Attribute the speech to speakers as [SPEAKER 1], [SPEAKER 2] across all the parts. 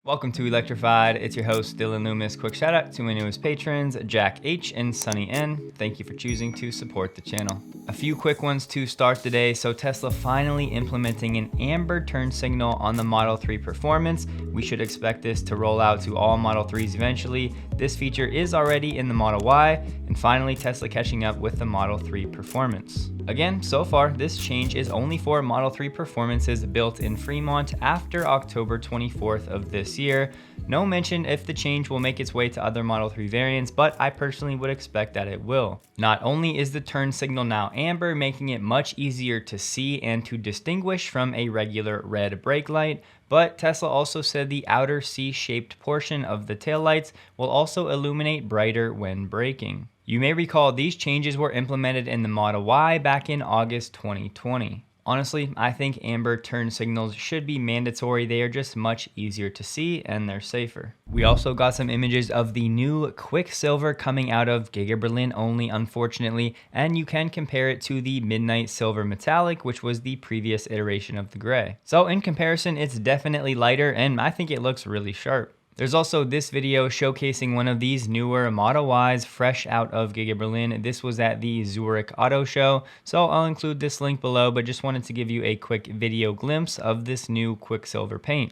[SPEAKER 1] Welcome to Electrified. It's your host, Dylan Loomis. Quick shout out to my newest patrons, Jack H and Sunny N. Thank you for choosing to support the channel. A few quick ones to start the day. So Tesla finally implementing an amber turn signal on the Model 3 Performance. We should expect this to roll out to all Model 3s eventually. This feature is already in the Model Y, and finally Tesla catching up with the Model 3 Performance. Again, so far, this change is only for Model 3 Performances built in Fremont after October 24th of this year. No mention if the change will make its way to other Model 3 variants, but I personally would expect that it will. Not only is the turn signal now amber, making it much easier to see and to distinguish from a regular red brake light, but Tesla also said the outer C-shaped portion of the taillights will also illuminate brighter when braking. You may recall these changes were implemented in the Model Y back in August 2020. Honestly, I think amber turn signals should be mandatory. They are just much easier to see and they're safer. We also got some images of the new Quicksilver coming out of Giga Berlin only, unfortunately, and you can compare it to the Midnight Silver Metallic, which was the previous iteration of the gray. So in comparison, it's definitely lighter and I think it looks really sharp. There's also this video showcasing one of these newer Model Ys fresh out of Giga Berlin. This was at the Zurich Auto Show, so I'll include this link below, but just wanted to give you a quick video glimpse of this new Quicksilver paint.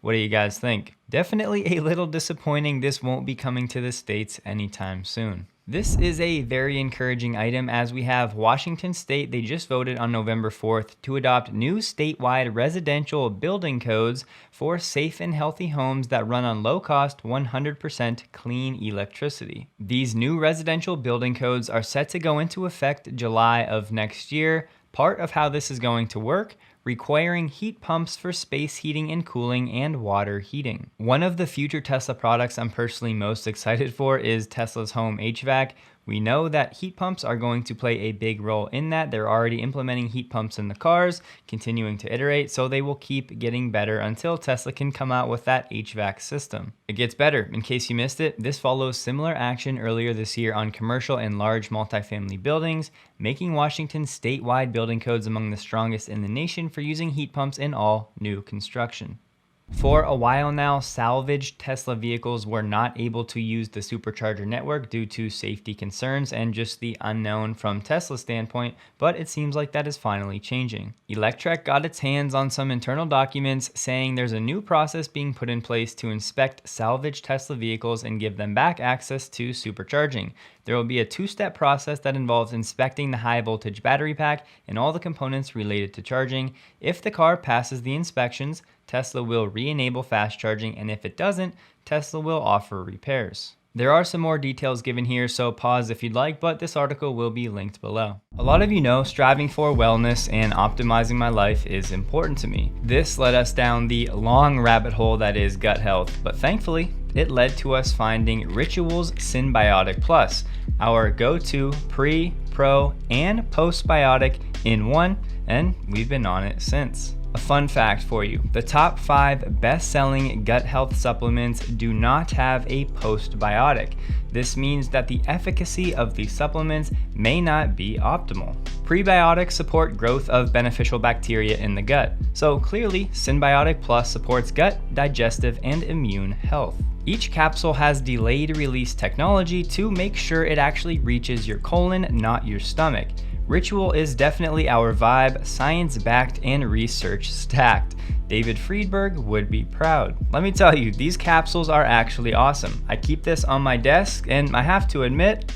[SPEAKER 1] What do you guys think? Definitely a little disappointing this won't be coming to the States anytime soon. This is a very encouraging item as we have Washington State. They just voted on November 4th to adopt new statewide residential building codes for safe and healthy homes that run on low-cost 100% clean electricity. These new residential building codes are set to go into effect July of next year. Part of how this is going to work, requiring heat pumps for space heating and cooling and water heating. One of the future Tesla products I'm personally most excited for is Tesla's home HVAC. We know that heat pumps are going to play a big role in that. They're already implementing heat pumps in the cars, continuing to iterate, so they will keep getting better until Tesla can come out with that HVAC system. It gets better. In case you missed it, this follows similar action earlier this year on commercial and large multifamily buildings, making Washington statewide building codes among the strongest in the nation for using heat pumps in all new construction. For a while now, salvaged Tesla vehicles were not able to use the supercharger network due to safety concerns and just the unknown from Tesla's standpoint, but it seems like that is finally changing. Electrek got its hands on some internal documents saying there's a new process being put in place to inspect salvaged Tesla vehicles and give them back access to supercharging. There will be a two-step process that involves inspecting the high voltage battery pack and all the components related to charging. If the car passes the inspections, Tesla will re-enable fast charging, and if it doesn't, Tesla will offer repairs. There are some more details given here, so pause if you'd like, but this article will be linked below. A lot of you know striving for wellness and optimizing my life is important to me. This led us down the long rabbit hole that is gut health, but thankfully, it led to us finding Ritual's Synbiotic Plus, our go-to pre, pro, and postbiotic in one, and we've been on it since. A fun fact for you, the top 5 best-selling gut health supplements do not have a postbiotic. This means that the efficacy of these supplements may not be optimal. Prebiotics support growth of beneficial bacteria in the gut, so clearly Synbiotic Plus supports gut, digestive, and immune health. Each capsule has delayed release technology to make sure it actually reaches your colon, not your stomach. Ritual is definitely our vibe, science-backed and research-stacked. David Friedberg would be proud. Let me tell you, these capsules are actually awesome. I keep this on my desk, and I have to admit,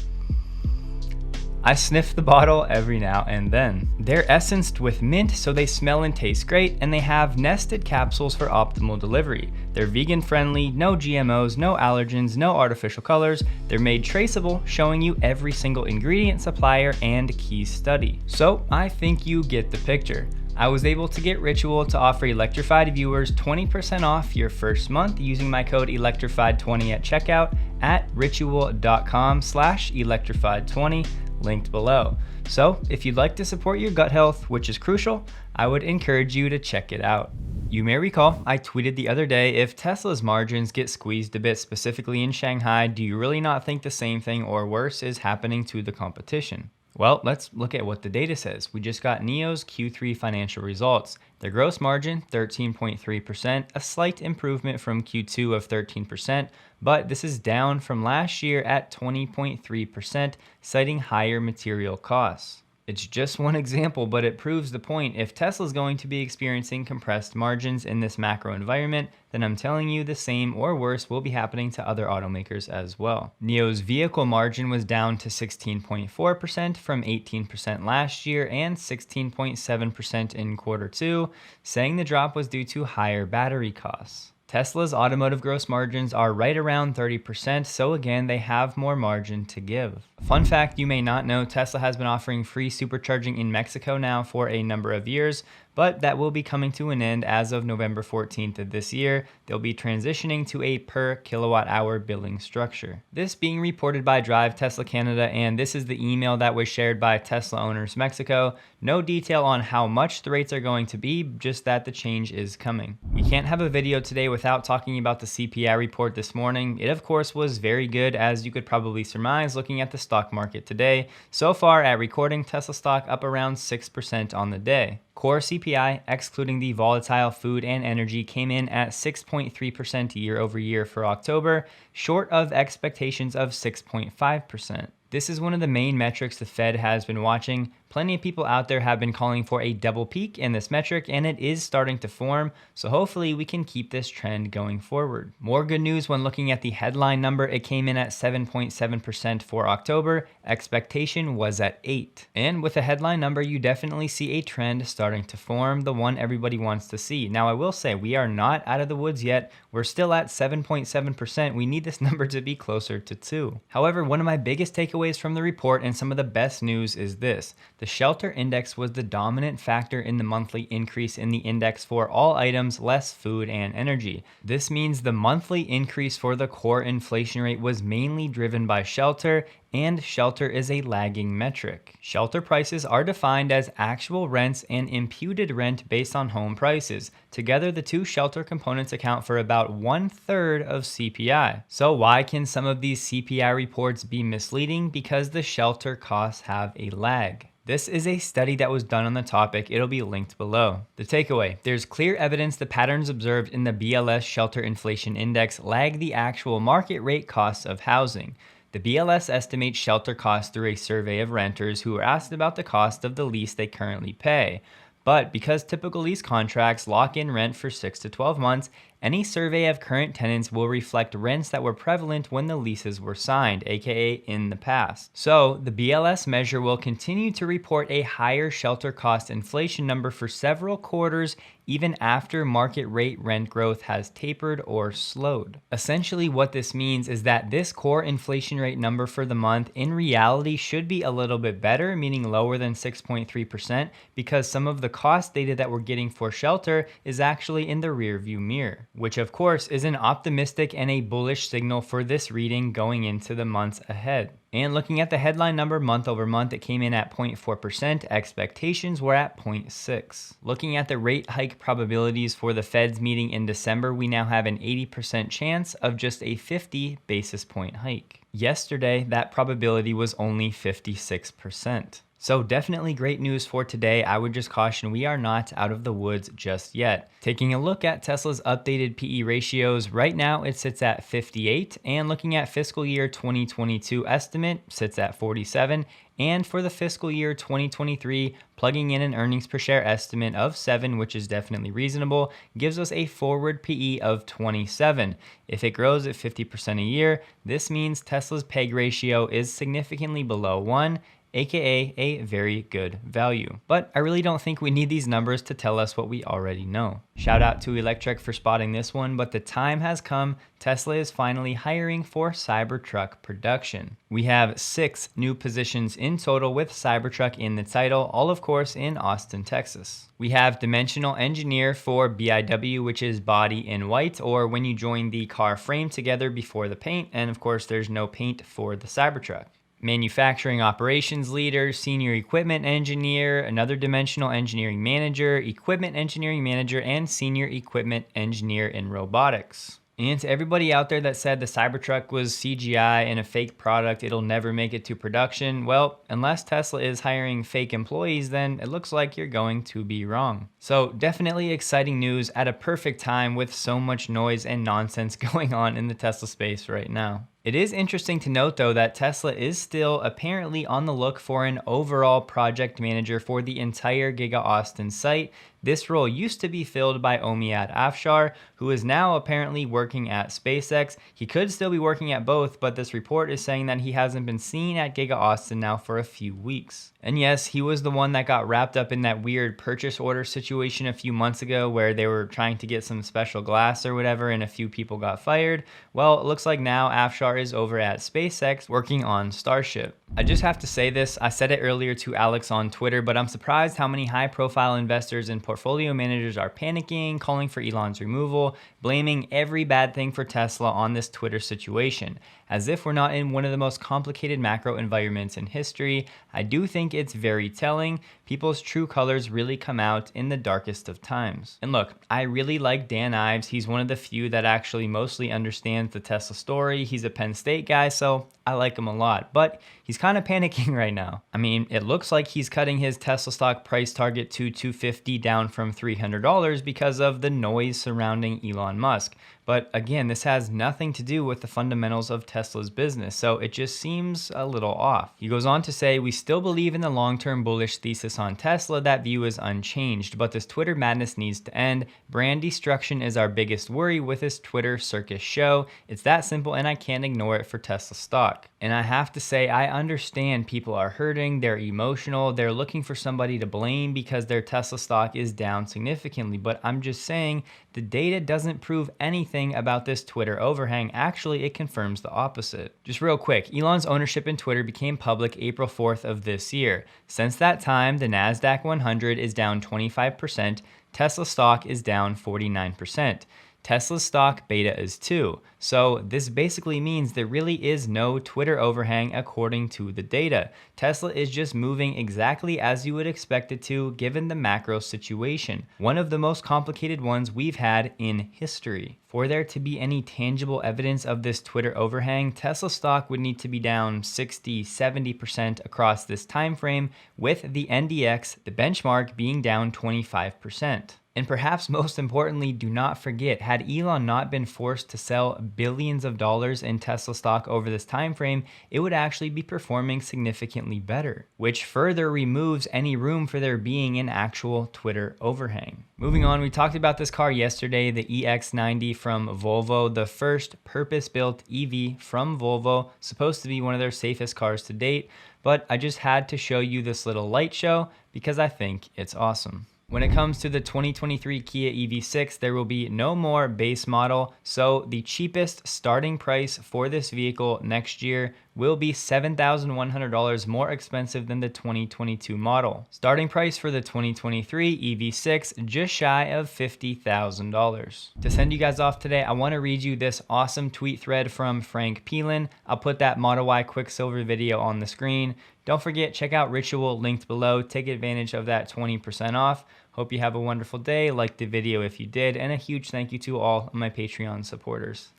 [SPEAKER 1] I sniff the bottle every now and then. They're essenced with mint, so they smell and taste great, and they have nested capsules for optimal delivery. They're vegan friendly, no GMOs, no allergens, no artificial colors. They're made traceable, showing you every single ingredient, supplier, and key study. So I think you get the picture. I was able to get Ritual to offer Electrified viewers 20% off your first month using my code Electrified20 at checkout at ritual.com/Electrified20. linked below. So if you'd like to support your gut health, which is crucial, I would encourage you to check it out. You may recall I tweeted the other day, if Tesla's margins get squeezed a bit, specifically in Shanghai, do you really not think the same thing or worse is happening to the competition? Well, let's look at what the data says. We just got NIO's Q3 financial results. Their gross margin, 13.3%, a slight improvement from Q2 of 13%, but this is down from last year at 20.3%, citing higher material costs. It's just one example, but it proves the point. If Tesla is going to be experiencing compressed margins in this macro environment, then I'm telling you the same or worse will be happening to other automakers as well. NIO's vehicle margin was down to 16.4% from 18% last year and 16.7% in Q2, saying the drop was due to higher battery costs. Tesla's automotive gross margins are right around 30%, so again, they have more margin to give. Fun fact you may not know, Tesla has been offering free supercharging in Mexico now for a number of years, but that will be coming to an end as of November 14th of this year. They'll be transitioning to a per kilowatt hour billing structure. This being reported by Drive Tesla Canada, and this is the email that was shared by Tesla Owners Mexico. No detail on how much the rates are going to be, just that the change is coming. We can't have a video today without talking about the CPI report this morning. It of course was very good, as you could probably surmise looking at the stock market today. So far at recording, Tesla stock up around 6% on the day. Core CPI, excluding the volatile food and energy, came in at 6.3% year over year for October, short of expectations of 6.5%. This is one of the main metrics the Fed has been watching. Plenty of people out there have been calling for a double peak in this metric, and it is starting to form, so hopefully we can keep this trend going forward. More good news when looking at the headline number. It came in at 7.7% for October. Expectation was at 8%. And with a headline number, you definitely see a trend starting to form, the one everybody wants to see. Now, I will say we are not out of the woods yet. We're still at 7.7%. We need this number to be closer to 2%. However, one of my biggest takeaways from the report and some of the best news is this. The shelter index was the dominant factor in the monthly increase in the index for all items less food and energy. This means the monthly increase for the core inflation rate was mainly driven by shelter, and shelter is a lagging metric. Shelter prices are defined as actual rents and imputed rent based on home prices. Together, the two shelter components account for about 1/3 of CPI. So why can some of these CPI reports be misleading? Because the shelter costs have a lag. This is a study that was done on the topic. It'll be linked below. The takeaway: there's clear evidence the patterns observed in the BLS Shelter Inflation Index lag the actual market rate costs of housing. The BLS estimates shelter costs through a survey of renters who were asked about the cost of the lease they currently pay. But because typical lease contracts lock in rent for 6 to 12 months, any survey of current tenants will reflect rents that were prevalent when the leases were signed, aka in the past. So the BLS measure will continue to report a higher shelter cost inflation number for several quarters, even after market rate rent growth has tapered or slowed. Essentially what this means is that this core inflation rate number for the month in reality should be a little bit better, meaning lower than 6.3%, because some of the cost data that we're getting for shelter is actually in the rearview mirror, which of course is an optimistic and a bullish signal for this reading going into the months ahead. And looking at the headline number month over month, it came in at 0.4%. Expectations were at 0.6%. Looking at the rate hike probabilities for the Fed's meeting in December, we now have an 80% chance of just a 50 basis point hike. Yesterday, that probability was only 56%. So definitely great news for today. I would just caution we are not out of the woods just yet. Taking a look at Tesla's updated PE ratios, right now it sits at 58, and looking at fiscal year 2022 estimate sits at 47, and for the fiscal year 2023, plugging in an earnings per share estimate of 7, which is definitely reasonable, gives us a forward PE of 27. If it grows at 50% a year, this means Tesla's PEG ratio is significantly below 1, aka a very good value. But I really don't think we need these numbers to tell us what we already know. Shout out to Electric for spotting this one, but the time has come. Tesla is finally hiring for Cybertruck production. We have 6 new positions in total with Cybertruck in the title, all of course in Austin, Texas. We have dimensional engineer for BIW, which is body in white, or when you join the car frame together before the paint, and of course there's no paint for the Cybertruck. Manufacturing operations leader, senior equipment engineer, another dimensional engineering manager, equipment engineering manager, and senior equipment engineer in robotics. And to everybody out there that said the Cybertruck was CGI and a fake product, it'll never make it to production, well, unless Tesla is hiring fake employees, then it looks like you're going to be wrong. So definitely exciting news at a perfect time with so much noise and nonsense going on in the Tesla space right now. It is interesting to note though that Tesla is still apparently on the look for an overall project manager for the entire Giga Austin site. This role used to be filled by Omiyad Afshar, who is now apparently working at SpaceX. He could still be working at both, but this report is saying that he hasn't been seen at Giga Austin now for a few weeks. And yes, he was the one that got wrapped up in that weird purchase order situation a few months ago where they were trying to get some special glass or whatever and a few people got fired. Well, it looks like now Afshar is over at SpaceX working on Starship. I just have to say this, I said it earlier to Alex on Twitter, but I'm surprised how many high-profile investors and portfolio managers are panicking, calling for Elon's removal, blaming every bad thing for Tesla on this Twitter situation. As if we're not in one of the most complicated macro environments in history. I do think it's very telling. People's true colors really come out in the darkest of times. And look, I really like Dan Ives. He's one of the few that actually mostly understands the Tesla story. He's a Penn State guy, so I like him a lot, but he's kind of panicking right now. I mean, it looks like he's cutting his Tesla stock price target to $250 down from $300 because of the noise surrounding Elon Musk. But again, this has nothing to do with the fundamentals of Tesla's business, so it just seems a little off. He goes on to say, we still believe in the long-term bullish thesis on Tesla. That view is unchanged, but this Twitter madness needs to end. Brand destruction is our biggest worry with this Twitter circus show. It's that simple, and I can't ignore it for Tesla stock. And I have to say, I understand people are hurting, they're emotional, they're looking for somebody to blame because their Tesla stock is down significantly, but I'm just saying the data doesn't prove anything about this Twitter overhang. Actually, it confirms the opposite. Just real quick, Elon's ownership in Twitter became public April 4th of this year. Since that time, the NASDAQ 100 is down 25%, Tesla stock is down 49%. Tesla's stock beta is 2. So this basically means there really is no Twitter overhang according to the data. Tesla is just moving exactly as you would expect it to given the macro situation. One of the most complicated ones we've had in history. For there to be any tangible evidence of this Twitter overhang, Tesla stock would need to be down 60-70% across this time frame, with the NDX, the benchmark, being down 25%. And perhaps most importantly, do not forget, had Elon not been forced to sell billions of dollars in Tesla stock over this time frame, it would actually be performing significantly better, which further removes any room for there being an actual Twitter overhang. Moving on, we talked about this car yesterday, the EX90 from Volvo, the first purpose-built EV from Volvo, supposed to be one of their safest cars to date, but I just had to show you this little light show because I think it's awesome. When it comes to the 2023 Kia EV6, there will be no more base model, so the cheapest starting price for this vehicle next year will be $7,100 more expensive than the 2022 model. Starting price for the 2023 EV6 just shy of $50,000. To send you guys off today, I want to read you this awesome tweet thread from Frank Peelan. I'll put that Model Y Quicksilver video on the screen. Don't forget, check out Ritual linked below. Take advantage of that 20% off. Hope you have a wonderful day. Like the video if you did, and a huge thank you to all of my Patreon supporters.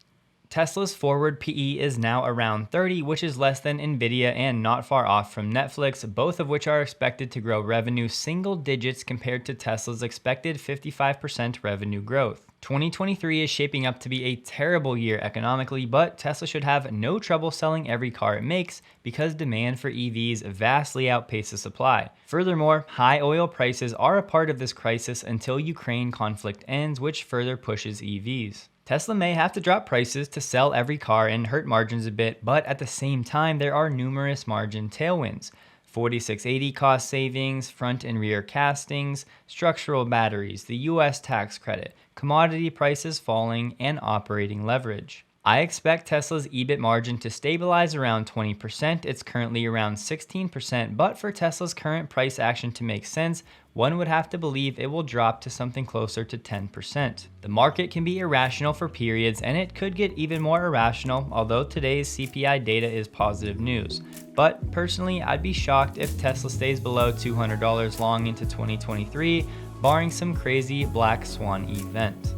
[SPEAKER 1] Tesla's forward PE is now around 30, which is less than Nvidia and not far off from Netflix, both of which are expected to grow revenue single digits compared to Tesla's expected 55% revenue growth. 2023 is shaping up to be a terrible year economically, but Tesla should have no trouble selling every car it makes because demand for EVs vastly outpaces supply. Furthermore, high oil prices are a part of this crisis until Ukraine conflict ends, which further pushes EVs. Tesla may have to drop prices to sell every car and hurt margins a bit, but at the same time, there are numerous margin tailwinds. 4680 cost savings, front and rear castings, structural batteries, the US tax credit, commodity prices falling, and operating leverage. I expect Tesla's EBIT margin to stabilize around 20%. It's currently around 16%, but for Tesla's current price action to make sense, one would have to believe it will drop to something closer to 10%. The market can be irrational for periods, and it could get even more irrational, although today's CPI data is positive news. But personally, I'd be shocked if Tesla stays below $200 long into 2023, barring some crazy black swan event.